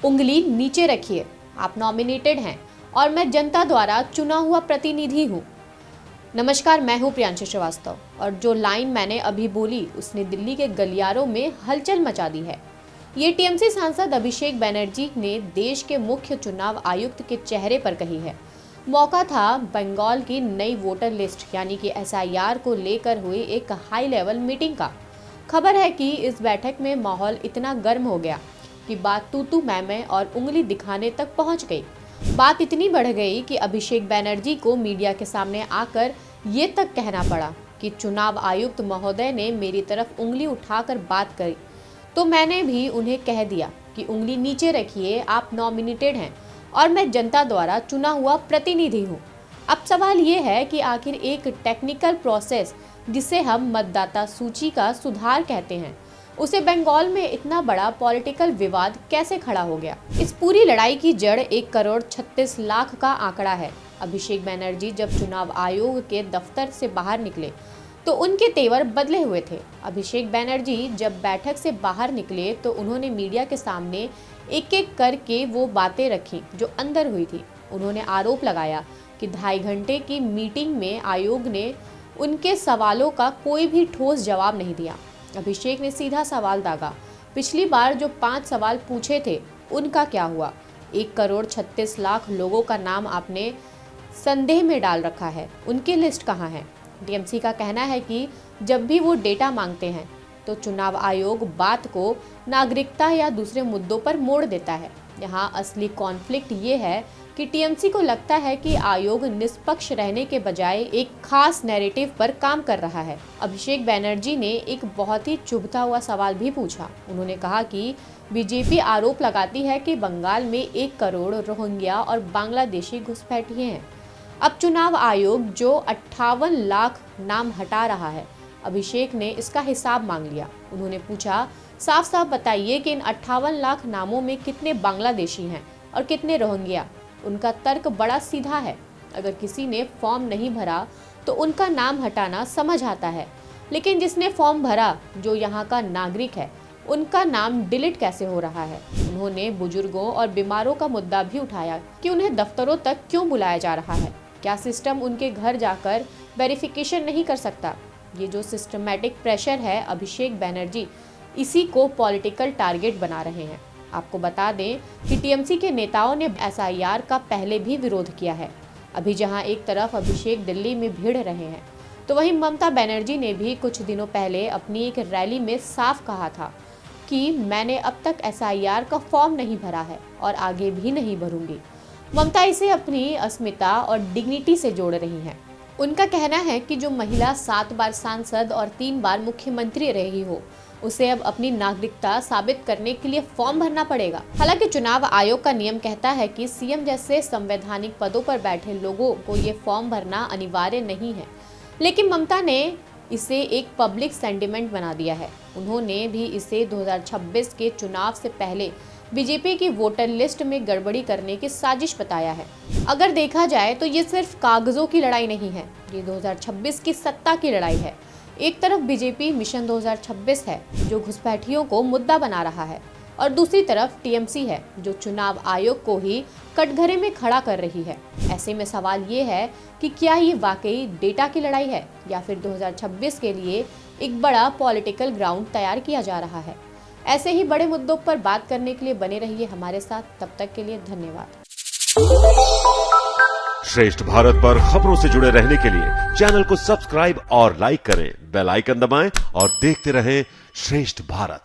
उंगली नीचे रखिए, आप नॉमिनेटेड हैं और मैं जनता द्वारा चुना हुआ प्रतिनिधि हूँ। नमस्कार, मैं हूँ प्रियांशु श्रीवास्तव और जो लाइन मैंने अभी बोली उसने दिल्ली के गलियारों में हलचल मचा दी है। ये टीएमसी सांसद अभिषेक बनर्जी ने देश के मुख्य चुनाव आयुक्त के चेहरे पर कही है। मौका था बंगाल की नई वोटर लिस्ट यानी कि एसआईआर को लेकर हुई एक हाई लेवल मीटिंग का। खबर है कि इस बैठक में माहौल इतना गर्म हो गया कि बात तू मैं और उंगली दिखाने तक पहुंच गई। बात इतनी बढ़ गई कि अभिषेक बनर्जी को मीडिया के सामने आकर ये तक कहना पड़ा कि चुनाव आयुक्त महोदय ने मेरी तरफ उंगली उठाकर बात करी तो मैंने भी उन्हें कह दिया कि उंगली नीचे रखिए, आप नॉमिनेटेड हैं और मैं जनता द्वारा चुना हुआ प्रतिनिधि हूँ। अब सवाल ये है कि आखिर एक टेक्निकल प्रोसेस जिसे हम मतदाता सूची का सुधार कहते हैं, उसे बंगाल में इतना बड़ा पॉलिटिकल विवाद कैसे खड़ा हो गया। इस पूरी लड़ाई की जड़ 1,36,00,000 का आंकड़ा है। अभिषेक बनर्जी जब चुनाव आयोग के दफ्तर से बाहर निकले तो उनके तेवर बदले हुए थे। अभिषेक बनर्जी जब बैठक से बाहर निकले तो उन्होंने मीडिया के सामने एक एक करके वो बातें रखी जो अंदर हुई थी। उन्होंने आरोप लगाया कि 2.5 घंटे की मीटिंग में आयोग ने उनके सवालों का कोई भी ठोस जवाब नहीं दिया। अभिषेक ने सीधा सवाल दागा, पिछली बार जो 5 सवाल पूछे थे उनका क्या हुआ? 1,36,00,000 लोगों का नाम आपने संदेह में डाल रखा है, उनकी लिस्ट कहाँ है? टीएमसी का कहना है कि जब भी वो डेटा मांगते हैं तो चुनाव आयोग बात को नागरिकता या दूसरे मुद्दों पर मोड़ देता है। यहाँ असली कॉन्फ्लिक्ट ये है कि टीएमसी को लगता है कि आयोग निष्पक्ष रहने के बजाय एक खास नैरेटिव पर काम कर रहा है। अभिषेक बनर्जी ने एक बहुत ही चुभता हुआ सवाल भी पूछा। उन्होंने कहा कि बीजेपी आरोप लगाती है कि बंगाल में 1 करोड़ रोहिंग्या और बांग्लादेशी घुसपैठिए हैं। अब चुनाव आयोग जो 58 लाख नाम हटा रहा है, अभिषेक ने इसका हिसाब मांग लिया। उन्होंने पूछा, साफ साफ बताइए कि इन 58 लाख नामों में कितने बांग्लादेशी हैं और कितने रोहिंग्या? उनका तर्क बड़ा सीधा है, अगर किसी ने फॉर्म नहीं भरा तो उनका नाम हटाना समझ आता है, लेकिन जिसने फॉर्म भरा जो यहाँ का नागरिक है उनका नाम डिलीट कैसे हो रहा है? उन्होंने बुजुर्गों और बीमारों का मुद्दा भी उठाया कि उन्हें दफ्तरों तक क्यों बुलाया जा रहा है, क्या सिस्टम उनके घर जाकर वेरिफिकेशन नहीं कर सकता? ये जो सिस्टमैटिक प्रेशर है, अभिषेक बनर्जी इसी को पॉलिटिकल टारगेट बना रहे हैं। आपको बता दें कि टीएमसी के नेताओं ने एसआईआर का पहले भी विरोध किया है। अभी जहां एक तरफ अभिषेक दिल्ली में भिड़ रहे हैं तो वहीं ममता बनर्जी ने भी कुछ दिनों पहले अपनी एक रैली में साफ कहा था कि मैंने अब तक एसआईआर का फॉर्म नहीं भरा है और आगे भी नहीं भरूंगी। ममता इसे अपनी अस्मिता और डिग्निटी से जोड़ रही हैं। उनका कहना है कि जो महिला 7 बार सांसद और 3 बार मुख्यमंत्री रही हो, उसे अब अपनी नागरिकता साबित करने के लिए फॉर्म भरना पड़ेगा। हालांकि चुनाव आयोग का नियम कहता है कि सीएम जैसे संवैधानिक पदों पर बैठे लोगों को ये फॉर्म भरना अनिवार्य नहीं है, लेकिन ममता ने इसे एक पब्लिक सेंटिमेंट बना दिया है। उन्होंने भी इसे 2026 के चुनाव से पहले बीजेपी की वोटर लिस्ट में गड़बड़ी करने की साजिश बताया है। अगर देखा जाए तो ये सिर्फ कागजों की लड़ाई नहीं है, ये 2026 की सत्ता की लड़ाई है। एक तरफ बीजेपी मिशन 2026 है जो घुसपैठियों को मुद्दा बना रहा है और दूसरी तरफ टीएमसी है जो चुनाव आयोग को ही कटघरे में खड़ा कर रही है। ऐसे में सवाल ये है कि क्या ये वाकई डेटा की लड़ाई है या फिर 2026 के लिए एक बड़ा पॉलिटिकल ग्राउंड तैयार किया जा रहा है। ऐसे ही बड़े मुद्दों पर बात करने के लिए बने रहिए हमारे साथ। तब तक के लिए धन्यवाद। श्रेष्ठ भारत पर खबरों से जुड़े रहने के लिए चैनल को सब्सक्राइब और लाइक करें, बेल आइकन दबाएं और देखते रहें श्रेष्ठ भारत।